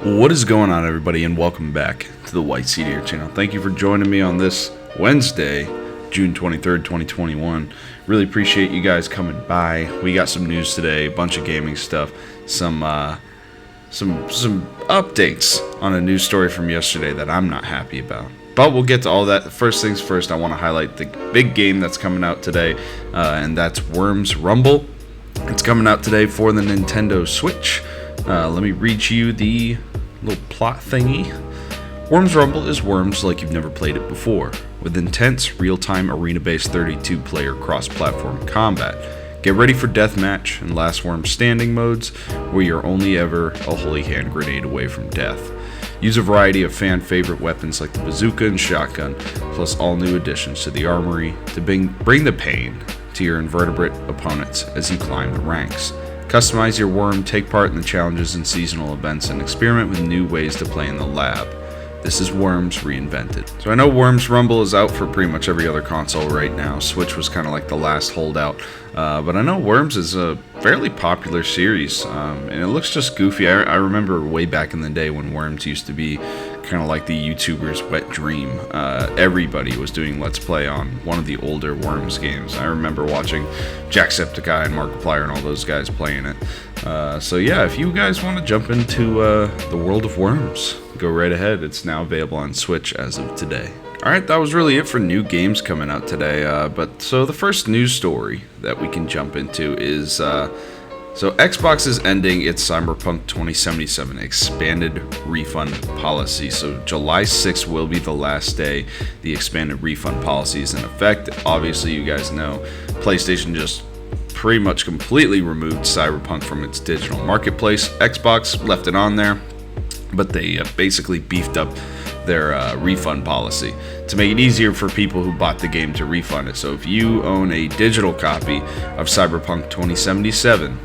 What is going on, everybody, and welcome back to the White Seed Ear channel. Thank you for joining me on this Wednesday, June 23rd, 2021. Really appreciate you guys coming by. We got some news today, a bunch of gaming stuff, some updates on a news story from yesterday that I'm not happy about. But we'll get to all that. First things first, I want to highlight the big game that's coming out today, and that's Worms Rumble. It's coming out today for the Nintendo Switch. Let me read you the little plot thingy. Worms Rumble is Worms like you've never played it before, with intense, real-time, arena-based 32-player cross-platform combat. Get ready for Deathmatch and Last Worm Standing modes, where you're only ever a holy hand grenade away from death. Use a variety of fan-favorite weapons like the Bazooka and Shotgun, plus all new additions to the armoury to bring the pain to your invertebrate opponents as you climb the ranks. Customize your worm, take part in the challenges and seasonal events, and experiment with new ways to play in the lab. This is Worms Reinvented. So I know Worms Rumble is out for pretty much every other console right now. Switch was kind of like the last holdout. But I know Worms is a fairly popular series, and it looks just goofy. I remember way back in the day when Worms used to be kind of like the YouTuber's wet dream. Everybody was doing Let's Play on one of the older Worms games. I remember watching Jacksepticeye and Markiplier and all those guys playing it. So yeah, if you guys want to jump into the world of Worms, go right ahead. It's now available on Switch as of today. Alright, that was really it for new games coming out today. So the first news story that we can jump into is so Xbox is ending its Cyberpunk 2077 expanded refund policy. So July 6th will be the last day the expanded refund policy is in effect. Obviously, you guys know PlayStation just pretty much completely removed Cyberpunk from its digital marketplace. Xbox left it on there, but they basically beefed up their refund policy to make it easier for people who bought the game to refund it. So if you own a digital copy of Cyberpunk 2077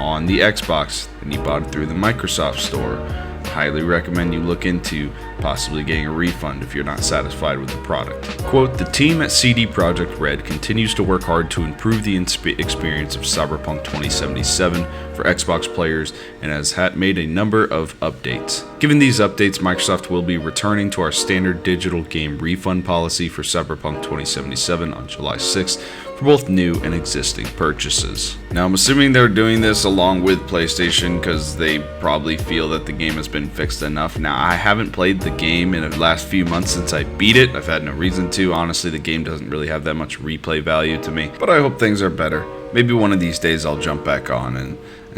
on the Xbox and you bought it through the Microsoft Store, I highly recommend you look into possibly getting a refund if you're not satisfied with the product. Quote, the team at CD Projekt Red continues to work hard to improve the experience of Cyberpunk 2077 for Xbox players and has made a number of updates. Given these updates, Microsoft will be returning to our standard digital game refund policy for Cyberpunk 2077 on July 6th for both new and existing purchases. Now, I'm assuming they're doing this along with PlayStation because they probably feel that the game has been fixed enough. Now, I haven't played the game in the last few months since I beat it. I've had no reason to. Honestly, the game doesn't really have that much replay value to me, but I hope things are better. Maybe one of these days I'll jump back on and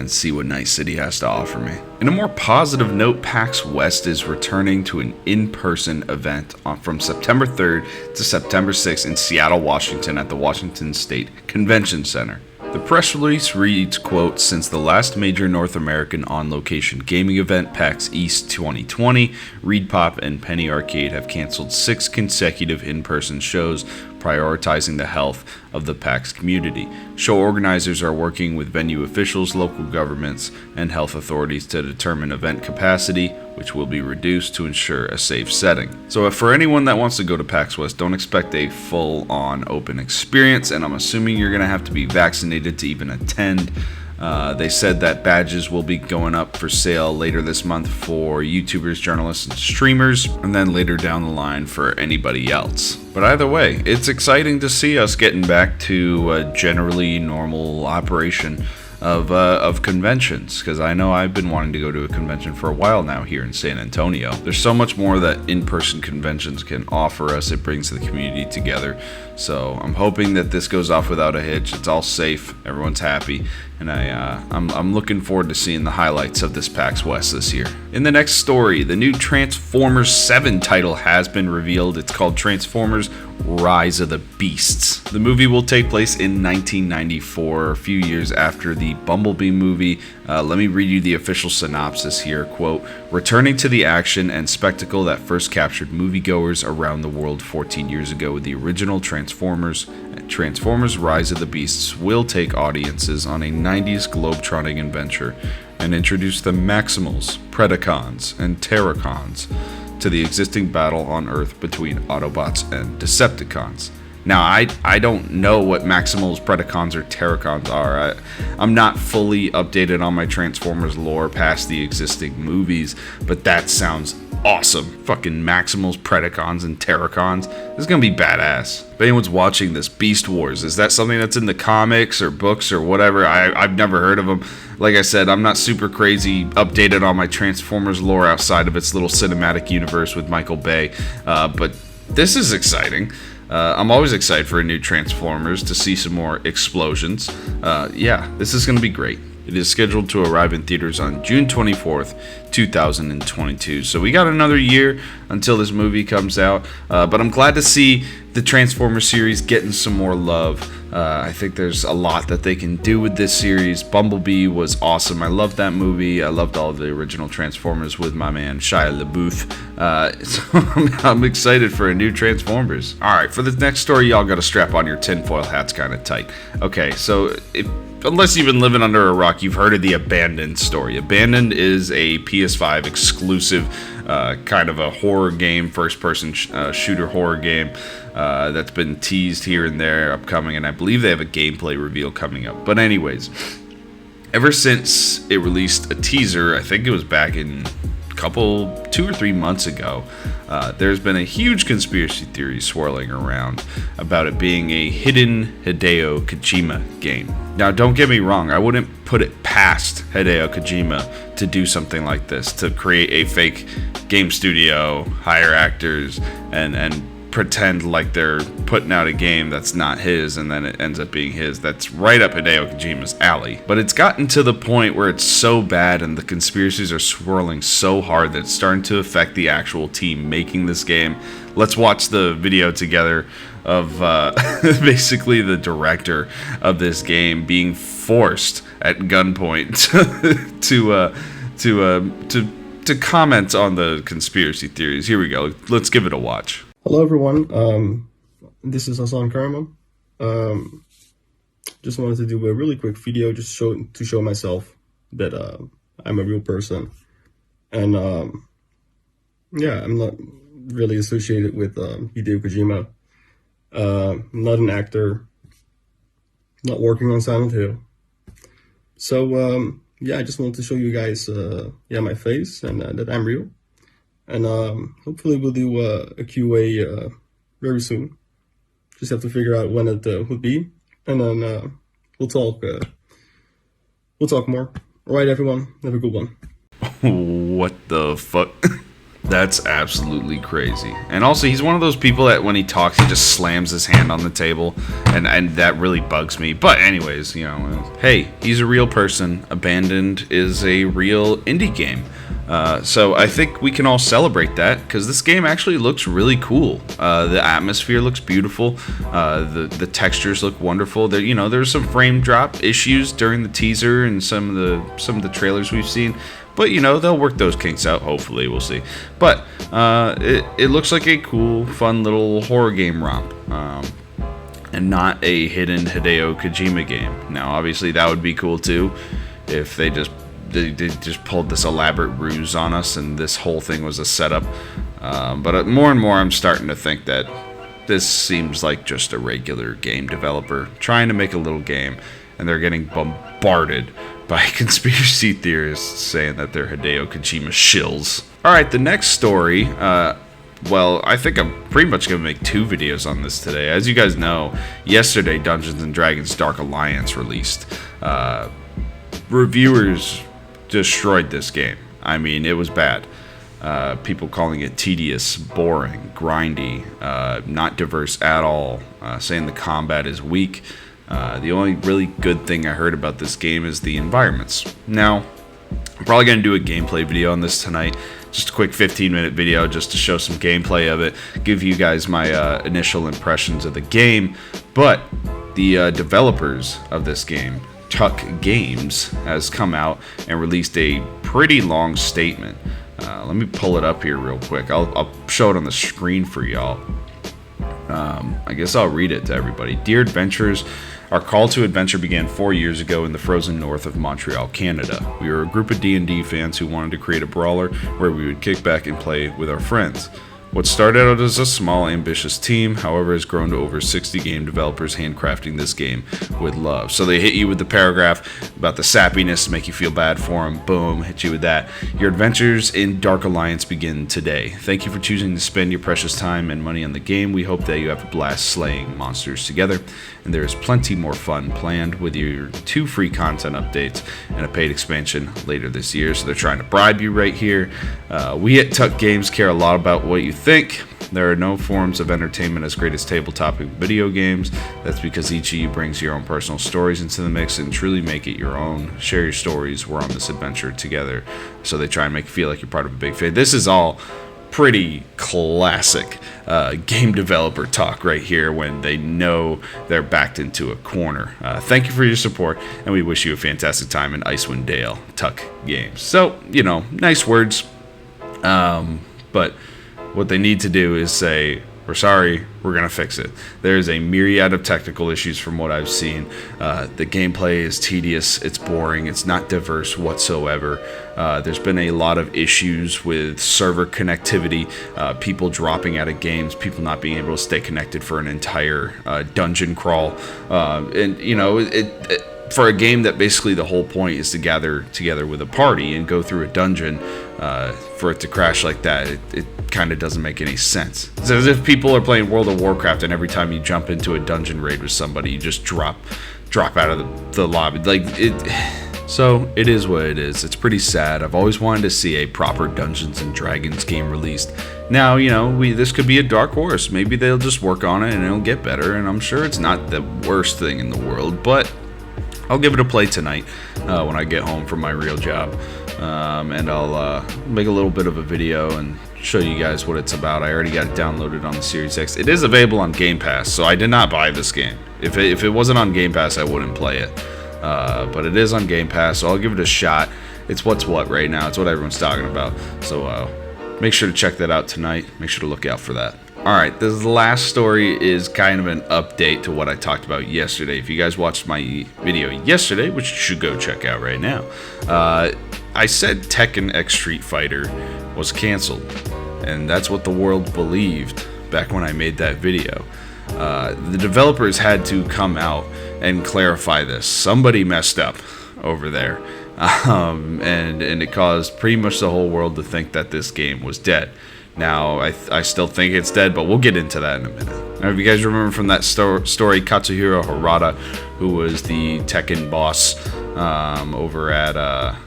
see what Night City has to offer me. In a more positive note, PAX West is returning to an in-person event from September 3rd to September 6th in Seattle, Washington at the Washington State Convention Center. The press release reads, quote, since the last major North American on-location gaming event, PAX East 2020, ReedPop and Penny Arcade have canceled 6 consecutive in-person shows, prioritizing the health of the PAX community. Show organizers are working with venue officials, local governments, and health authorities to determine event capacity, which will be reduced to ensure a safe setting. So for anyone that wants to go to PAX West, don't expect a full-on open experience, and I'm assuming you're going to have to be vaccinated to even attend. They said that badges will be going up for sale later this month for YouTubers, journalists, and streamers, and then later down the line for anybody else. But either way, it's exciting to see us getting back to a generally normal operation of conventions, because I know I've been wanting to go to a convention for a while now here in San Antonio. There's so much more that in-person conventions can offer us. It brings the community together. So I'm hoping that this goes off without a hitch. It's all safe, everyone's happy, and I'm looking forward to seeing the highlights of this PAX West this year. In the next story, the new Transformers 7 title has been revealed. It's called Transformers Rise of the Beasts. The movie will take place in 1994, a few years after the Bumblebee movie. Let me read you the official synopsis here. Quote, returning to the action and spectacle that first captured moviegoers around the world 14 years ago with the original Transformers Rise of the Beasts will take audiences on a 90s globe-trotting adventure and introduce the Maximals, Predacons, and Terracons to the existing battle on Earth between Autobots and Decepticons. Now, I don't know what Maximals, Predacons, or Terracons are. I'm not fully updated on my Transformers lore past the existing movies, but that sounds awesome. Fucking Maximals, Predacons, and Terracons. This is gonna be badass. If anyone's watching this, Beast Wars, is that something that's in the comics or books or whatever? I've never heard of them. Like I said, I'm not super crazy updated on my Transformers lore outside of its little cinematic universe with Michael Bay, but this is exciting. I'm always excited for a new Transformers to see some more explosions. Yeah, this is going to be great. It is scheduled to arrive in theaters on June 24th, 2022. So we got another year until this movie comes out. But I'm glad to see the Transformers series getting some more love. I think there's a lot that they can do with this series. Bumblebee was awesome. I loved that movie. I loved all of the original Transformers with my man Shia LaBeouf. So I'm excited for a new Transformers. All right, for the next story, y'all got to strap on your tinfoil hats kind of tight. Okay, so unless you've been living under a rock, you've heard of the Abandoned story. Abandoned is a PS5 exclusive kind of a horror game, first-person shooter horror game that's been teased here and there, upcoming, and I believe they have a gameplay reveal coming up. But anyways, ever since it released a teaser, I think it was back in 2 or 3 months ago, there's been a huge conspiracy theory swirling around about it being a hidden Hideo Kojima game. Now, don't get me wrong, I wouldn't put it past Hideo Kojima to do something like this, to create a fake game studio, hire actors, and pretend like they're putting out a game that's not his, and then it ends up being his. That's right up Hideo Kojima's alley. But it's gotten to the point where it's so bad and the conspiracies are swirling so hard that it's starting to affect the actual team making this game. Let's watch the video together of basically the director of this game being forced at gunpoint to comment on the conspiracy theories. Here we go. Let's give it a watch. Hello everyone, this is Hassan Karma. Just wanted to do a really quick video just to show myself that I'm a real person. And yeah, I'm not really associated with Hideo Kojima. Not an actor, not working on Silent Hill. So yeah, I just wanted to show you guys my face and that I'm real. And hopefully we'll do a QA very soon. Just have to figure out when it would be, and then we'll talk more. All right, everyone, have a good one. What the fuck? That's absolutely crazy. And also, he's one of those people that when he talks, he just slams his hand on the table, and that really bugs me. But anyways, you know, hey, he's a real person. Abandoned is a real indie game. So I think we can all celebrate that, because this game actually looks really cool. The atmosphere looks beautiful. The textures look wonderful. There, you know, there's some frame drop issues during the teaser and some of the trailers we've seen. But, you know, they'll work those kinks out, hopefully, we'll see. But it looks like a cool, fun little horror game romp. And not a hidden Hideo Kojima game. Now, obviously, that would be cool, too, if they just pulled this elaborate ruse on us and this whole thing was a setup. But more and more, I'm starting to think that this seems like just a regular game developer trying to make a little game, and they're getting bombarded by conspiracy theorists saying that they're Hideo Kojima shills. Alright, the next story, well, I think I'm pretty much going to make 2 videos on this today. As you guys know, yesterday Dungeons & Dragons Dark Alliance released. Reviewers destroyed this game. I mean, it was bad. People calling it tedious, boring, grindy, not diverse at all, saying the combat is weak. The only really good thing I heard about this game is the environments. Now, I'm probably going to do a gameplay video on this tonight. Just a quick 15-minute video just to show some gameplay of it, give you guys my initial impressions of the game. But the developers of this game, Tuck Games, has come out and released a pretty long statement. Let me pull it up here real quick. I'll show it on the screen for y'all. I guess I'll read it to everybody. Dear adventurers, our call to adventure began 4 years ago in the frozen north of Montreal, Canada. We were a group of D&D fans who wanted to create a brawler where we would kick back and play with our friends. What started out as a small, ambitious team, however, has grown to over 60 game developers handcrafting this game with love. So they hit you with the paragraph about the sappiness to make you feel bad for them. Boom, hit you with that. Your adventures in Dark Alliance begin today. Thank you for choosing to spend your precious time and money on the game. We hope that you have a blast slaying monsters together. And there is plenty more fun planned with your 2 free content updates and a paid expansion later this year. So they're trying to bribe you right here. We at Tuck Games care a lot about what you think. There are no forms of entertainment as great as tabletop and video games. That's because each of you brings your own personal stories into the mix and truly make it your own. Share your stories. We're on this adventure together. So they try and make you feel like you're part of a big family. This is all pretty classic game developer talk right here when they know they're backed into a corner. Thank you for your support, and we wish you a fantastic time in Icewind Dale, Tuck Games. So, nice words, but what they need to do is say, we're sorry, we're going to fix it. There's a myriad of technical issues from what I've seen. The gameplay is tedious, it's boring, it's not diverse whatsoever. There's been a lot of issues with server connectivity, people dropping out of games, people not being able to stay connected for an entire dungeon crawl. For a game that basically the whole point is to gather together with a party and go through a dungeon, for it to crash like that, it kind of doesn't make any sense. It's as if people are playing World of Warcraft and every time you jump into a dungeon raid with somebody, you just drop out of the lobby. So it is what it is. It's pretty sad. I've always wanted to see a proper Dungeons and Dragons game released. Now, this could be a dark horse. Maybe they'll just work on it and it'll get better, and I'm sure it's not the worst thing in the world, but I'll give it a play tonight when I get home from my real job, and I'll make a little bit of a video and show you guys what it's about. I already got it downloaded on the Series X. It is available on Game Pass, so I did not buy this game. If it wasn't on Game Pass, I wouldn't play it, but it is on Game Pass, so I'll give it a shot. It's what's what right now. It's what everyone's talking about, so make sure to check that out tonight. Make sure to look out for that. Alright, this last story is kind of an update to what I talked about yesterday. If you guys watched my video yesterday, which you should go check out right now, I said Tekken X Street Fighter was canceled, and that's what the world believed back when I made that video. The developers had to come out and clarify this. Somebody messed up over there, and it caused pretty much the whole world to think that this game was dead. Now, I still think it's dead, but we'll get into that in a minute. Now, if you guys remember from that story, Katsuhiro Harada, who was the Tekken boss over at,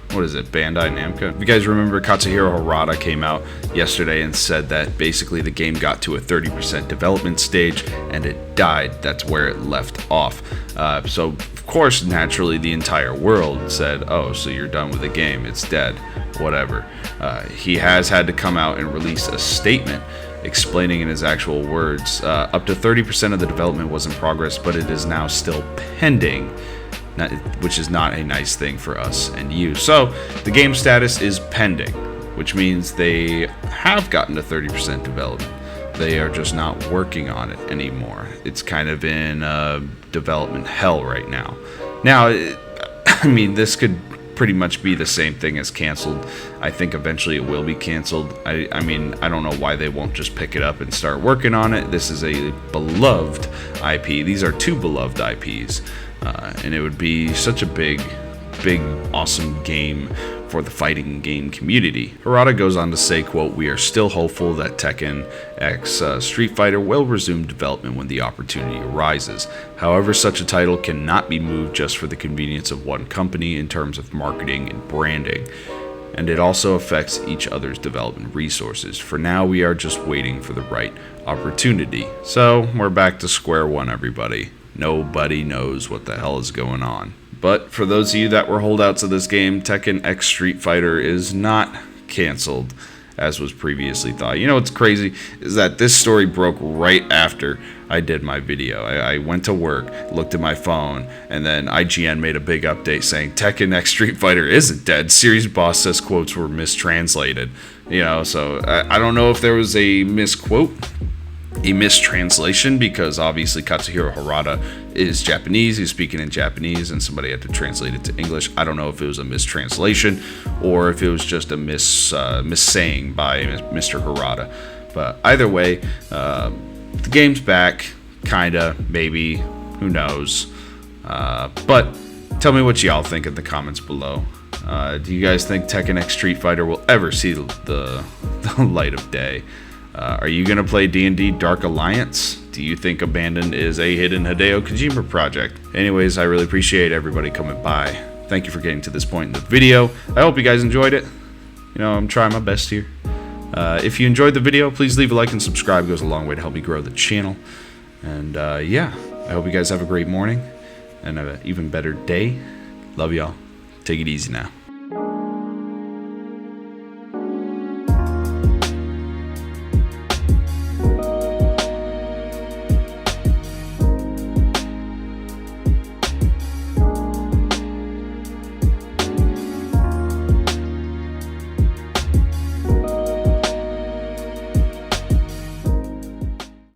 Bandai Namco? If you guys remember, Katsuhiro Harada came out yesterday and said that basically the game got to a 30% development stage and it died. That's where it left off. So, of course, naturally, the entire world said, oh, so you're done with the game, it's dead, whatever. He has had to come out and release a statement explaining in his actual words, up to 30% of the development was in progress, but it is now still pending, which is not a nice thing for us and you. So the game status is pending, which means they have gotten to 30% development. They are just not working on it anymore. It's kind of in development hell right now. Now, this could pretty much be the same thing as canceled. I think eventually it will be canceled. I don't know why they won't just pick it up and start working on it. This is a beloved IP. These are 2 beloved IPs, and it would be such a big, awesome game for the fighting game community. Harada goes on to say, quote, "We are still hopeful that Tekken X Street Fighter will resume development when the opportunity arises. However, such a title cannot be moved just for the convenience of one company in terms of marketing and branding. And it also affects each other's development resources. For now, we are just waiting for the right opportunity." So, we're back to square one, everybody. Nobody knows what the hell is going on. But for those of you that were holdouts of this game, Tekken X Street Fighter is not canceled, as was previously thought. You know what's crazy is that this story broke right after I did my video. I went to work, looked at my phone, and then IGN made a big update saying Tekken X Street Fighter isn't dead. Series boss says quotes were mistranslated. So I don't know if there was a misquote, a mistranslation, because obviously Katsuhiro Harada is Japanese, he's speaking in Japanese, and somebody had to translate it to English. I don't know if it was a mistranslation or if it was just a missaying by Mr. Harada. But either way, the game's back, kinda, maybe, who knows. But tell me what y'all think in the comments below. Do you guys think Tekken X Street Fighter will ever see the light of day? Are you gonna play D&D Dark Alliance? Do you think Abandoned is a hidden Hideo Kojima project? Anyways, I really appreciate everybody coming by. Thank you for getting to this point in the video. I hope you guys enjoyed it. You know, I'm trying my best here. If you enjoyed the video, please leave a like and subscribe. It goes a long way to help me grow the channel. And yeah, I hope you guys have a great morning and an even better day. Love y'all. Take it easy now.